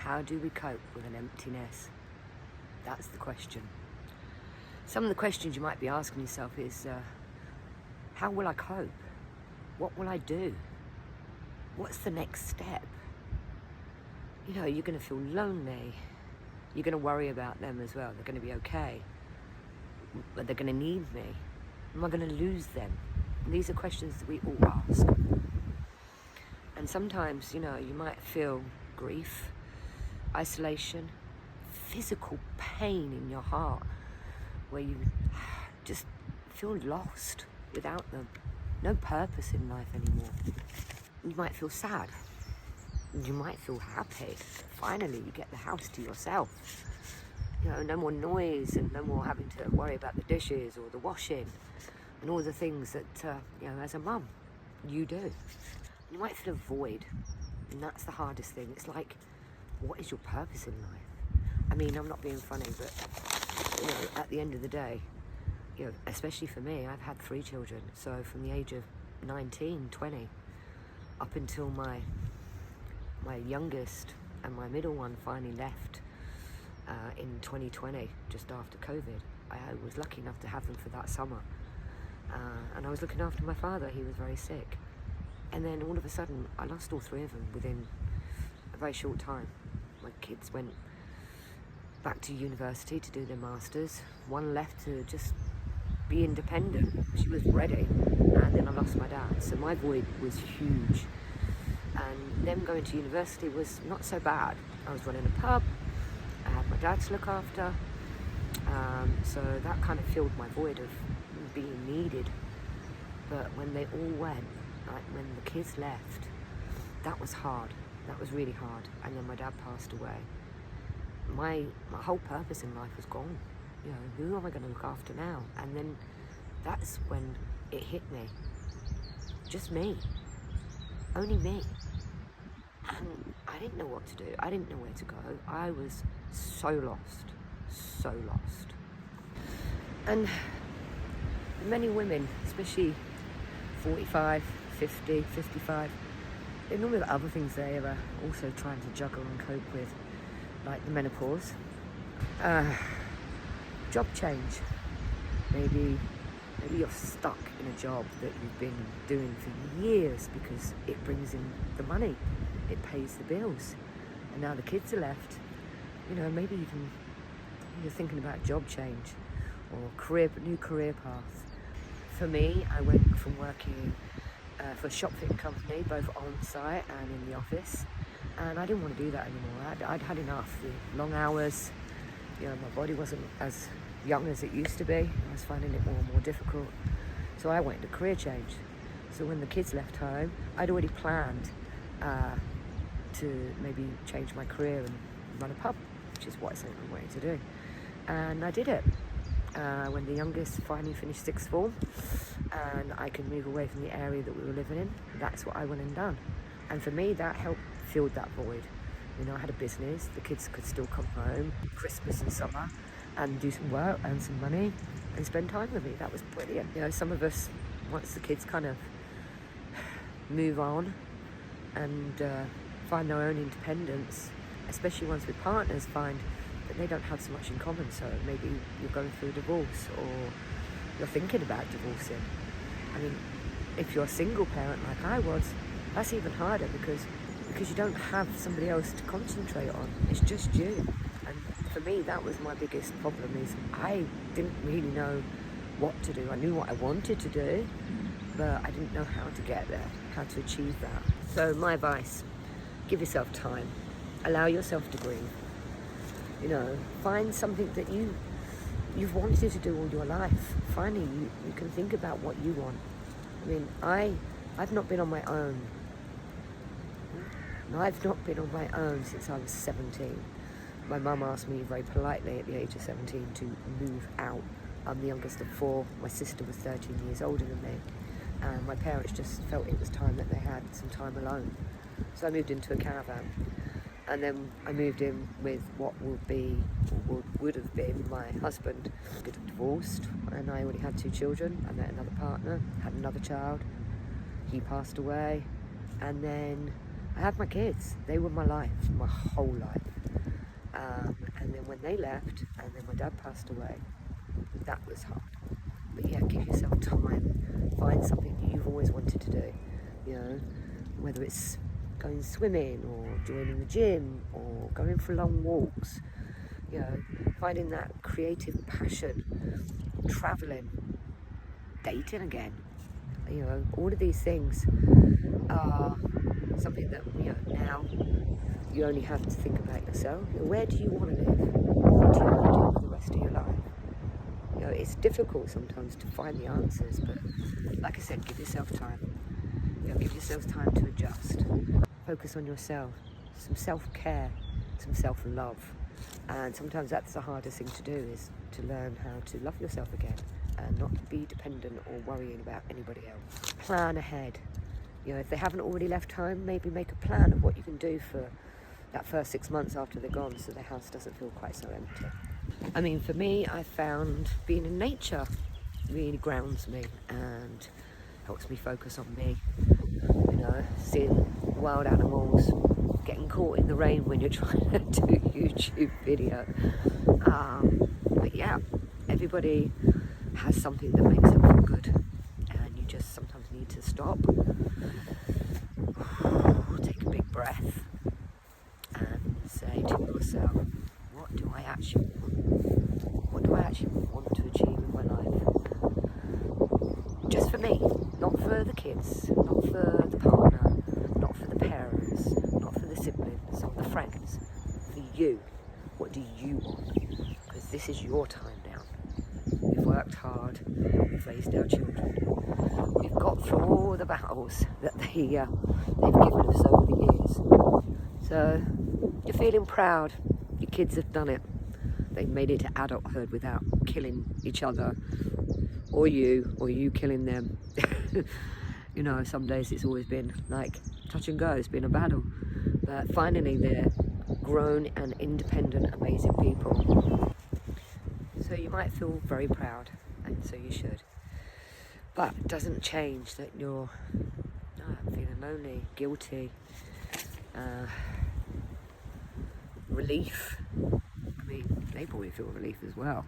How do we cope with an emptiness? That's the question. Some of the questions you might be asking yourself is, how will I cope? What will I do? What's the next step? You know, you're going to feel lonely. You're going to worry about them as well. They're going to be okay. But they're going to need me. Am I going to lose them? And these are questions that we all ask. And sometimes, you know, you might feel grief, isolation, physical pain in your heart, where you just feel lost without them. No purpose in life anymore. You might feel sad. You might feel happy. Finally, you get the house to yourself. You know, no more noise and no more having to worry about the dishes or the washing and all the things that, you know, as a mum, you do. You might feel a void, and that's the hardest thing. It's like, what is your purpose in life? I mean, I'm not being funny, but, you know, at the end of the day, you know, especially for me, I've had 3 children. So from the age of 19, 20, up until my youngest and my middle one finally left in 2020, just after COVID. I was lucky enough to have them for that summer. And I was looking after my father. He was very sick. And then all of a sudden, I lost all 3 of them within a very short time. My kids went back to university to do their masters. One left to just be independent. She was ready. And then I lost my dad. So my void was huge. And them going to university was not so bad. I was running a pub. I had my dad to look after. So that kind of filled my void of being needed. But when they all went, like when the kids left, that was hard. That was really hard. And then my dad passed away. My whole purpose in life was gone. You know, who am I going to look after now? And then that's when it hit me. Just me. Only me. And I didn't know what to do. I didn't know where to go. I was so lost. So lost. And many women, especially 45, 50, 55, they normally have other things they are also trying to juggle and cope with, like the menopause, job change. Maybe you're stuck in a job that you've been doing for years because it brings in the money, it pays the bills, and now the kids are left. You know, maybe you're thinking about job change or new career path. For me, I went from working for a shop fitting company, both on site and in the office, and I didn't want to do that anymore. I'd had enough. The long hours, you know, my body wasn't as young as it used to be. I was finding it more and more difficult. So I went to career change. So when the kids left home, I'd already planned to maybe change my career and run a pub, which is what I said I wanted to do. And I did it. When the youngest finally finished 6th form and I could move away from the area that we were living in, that's what I went and done. And for me, that helped fill that void. You know, I had a business, the kids could still come home Christmas and summer and do some work, earn some money and spend time with me. That was brilliant. You know, some of us, once the kids kind of move on and find their own independence, especially ones with partners, find that they don't have so much in common. So maybe you're going through a divorce or you're thinking about divorcing. I mean, if you're a single parent like I was, that's even harder because you don't have somebody else to concentrate on. It's just you. And for me, that was my biggest problem, is I didn't really know what to do. I knew what I wanted to do, but I didn't know how to get there, how to achieve that. So my advice, give yourself time. Allow yourself to grieve. You know, find something that you've wanted to do all your life. Finally, you can think about what you want. I mean, I've not been on my own. I've not been on my own since I was 17. My mum asked me very politely at the age of 17 to move out. I'm the youngest of 4. My sister was 13 years older than me. And my parents just felt it was time that they had some time alone. So I moved into a caravan. And then I moved in with what would have been my husband. We got divorced, and I already had 2 children. I met another partner, had another child. He passed away, and then I had my kids. They were my life, my whole life. And then when they left, and then my dad passed away, that was hard. But yeah, give yourself time. Find something that you've always wanted to do. You know, whether it's going swimming or joining the gym or going for long walks. You know, finding that creative passion, traveling, dating again. You know, all of these things are something that, you know, now you only have to think about yourself. You know, where do you want to live? What do you want to do for the rest of your life? You know, it's difficult sometimes to find the answers, but like I said, give yourself time. You know, give yourself time to adjust. Focus on yourself, some self-care, some self-love. And sometimes that's the hardest thing to do, is to learn how to love yourself again and not be dependent or worrying about anybody else. Plan ahead. You know, if they haven't already left home, maybe make a plan of what you can do for that first 6 months after they're gone, so the house doesn't feel quite so empty. I mean, for me, I found being in nature really grounds me and helps me focus on me. You know, seeing wild animals, getting caught in the rain when you're trying to do a YouTube video. But yeah, everybody has something that makes them feel good, and you just sometimes need to stop, take a big breath, and say to yourself, what do I actually want? What do I actually want to achieve in my life? Just for me, not for the kids, not for the partner, not for the parents, not for the siblings or the friends. For you, what do you want? Because this is your time now. We've worked hard, we've raised our children, we've got through all the battles that they've given us over the years. So you're feeling proud, your kids have done it. They've made it to adulthood without killing each other, or you killing them. You know, some days it's always been like touch and go, it's been a battle. But finally they're grown and independent, amazing people. So you might feel very proud, and so you should. But it doesn't change that you're feeling lonely, guilty, relief. I mean, they probably feel relief as well,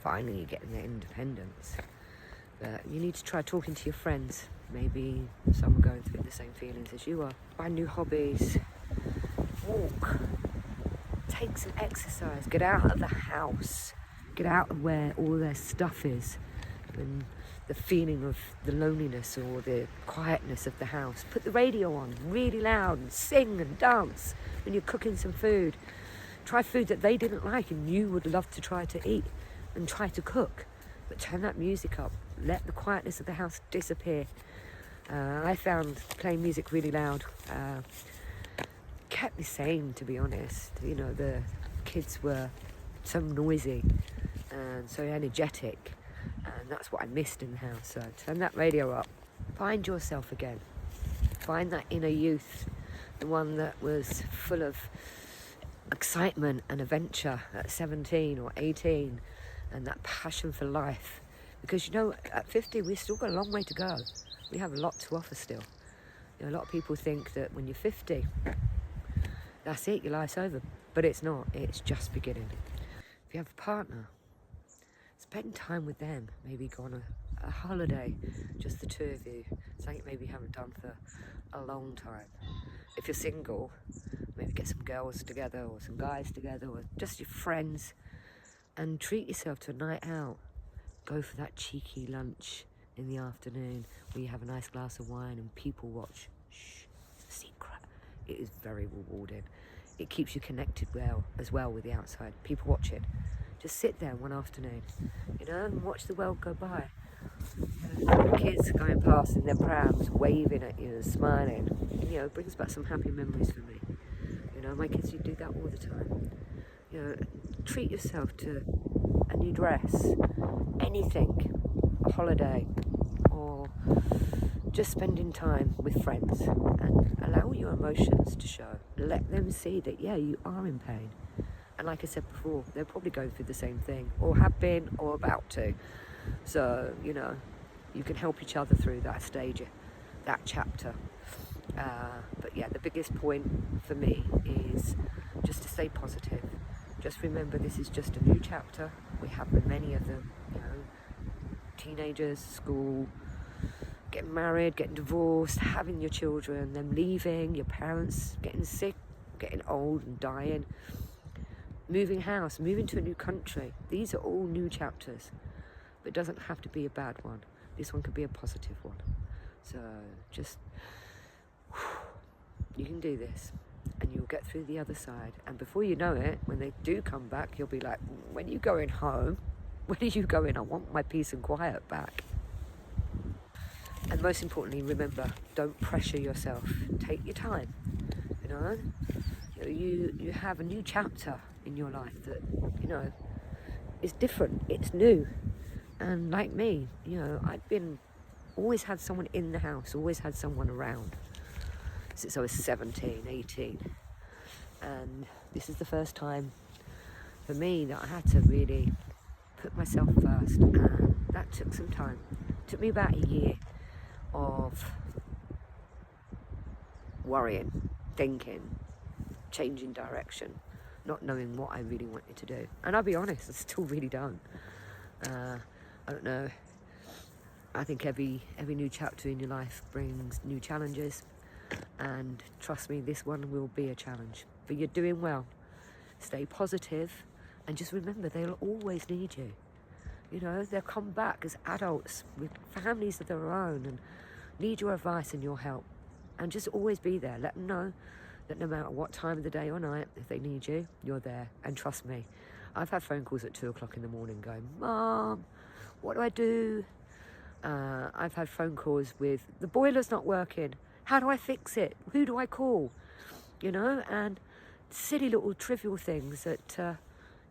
finally getting their independence. But you need to try talking to your friends. Maybe some are going through the same feelings as you are. Find new hobbies, walk, take some exercise, get out of the house, get out of where all their stuff is, and the feeling of the loneliness or the quietness of the house. Put the radio on really loud and sing and dance when you're cooking some food. Try food that they didn't like and you would love to try to eat, and try to cook. But turn that music up. Let the quietness of the house disappear. I found playing music really loud kept me sane, to be honest. You know, the kids were so noisy and so energetic, and that's what I missed in the house. So turn that radio up. Find yourself again. Find that inner youth, the one that was full of excitement and adventure at 17 or 18, and that passion for life. Because, you know, at 50 we've still got a long way to go. We have a lot to offer still. You know, a lot of people think that when you're 50, that's it, your life's over. But it's not, it's just beginning. If you have a partner, spend time with them. Maybe go on a holiday, just the two of you. Something maybe you haven't done for a long time. If you're single, maybe get some girls together or some guys together, or just your friends, and treat yourself to a night out. Go for that cheeky lunch in the afternoon where you have a nice glass of wine and people watch. Shh, it's a secret. It is very rewarding. It keeps you connected as well with the outside. People watch it. Just sit there one afternoon, you know, and watch the world go by. You know, the kids going past in their prams, waving at you and smiling. You know, it brings back some happy memories for me. You know, my kids, you do that all the time. You know, treat yourself to a new dress, anything, a holiday, or just spending time with friends, and allow your emotions to show. Let them see that, yeah, you are in pain. And like I said before, they're probably going through the same thing, or have been, or about to. So, you know, you can help each other through that stage, that chapter. But yeah, the biggest point for me is just to stay positive. Just remember, this is just a new chapter. We have many of them, you know, teenagers, school, getting married, getting divorced, having your children, them leaving, your parents getting sick, getting old and dying, moving house, moving to a new country. These are all new chapters, but it doesn't have to be a bad one. This one could be a positive one. So just, you can do this and you'll get through the other side. And before you know it, when they do come back, you'll be like, when are you going home? When are you going? I want my peace and quiet back. And most importantly, remember, don't pressure yourself. Take your time. You know, you have a new chapter in your life that, you know, is different. It's new. And like me, you know, always had someone in the house, always had someone around since I was 17, 18. And this is the first time for me that I had to really put myself first. And that took some time. It took me about a year of worrying, thinking, changing direction, not knowing what I really wanted to do. And I'll be honest, I still really don't. I don't know. I think every new chapter in your life brings new challenges, and trust me, this one will be a challenge. But you're doing well. Stay positive, and just remember, they'll always need you. You know, they'll come back as adults with families of their own and need your advice and your help. And just always be there. Let them know that no matter what time of the day or night, if they need you, you're there. And trust me, I've had phone calls at 2 o'clock in the morning going, Mom, what do I do? I've had phone calls with, the boiler's not working. How do I fix it? Who do I call? You know, and silly little trivial things that,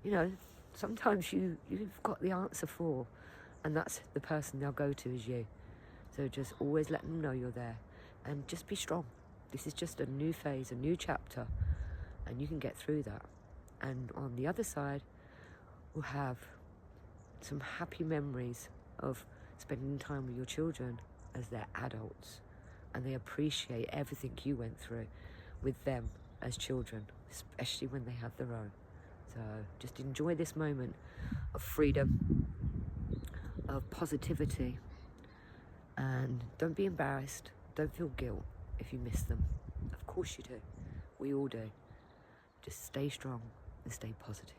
you know, sometimes you've got the answer for, and that's the person they'll go to is you. So just always let them know you're there, and just be strong. This is just a new phase, a new chapter, and you can get through that. And on the other side, we'll have some happy memories of spending time with your children as they're adults, and they appreciate everything you went through with them as children, especially when they have their own. So just enjoy this moment of freedom, of positivity, and don't be embarrassed. Don't feel guilt if you miss them. Of course you do. We all do. Just stay strong and stay positive.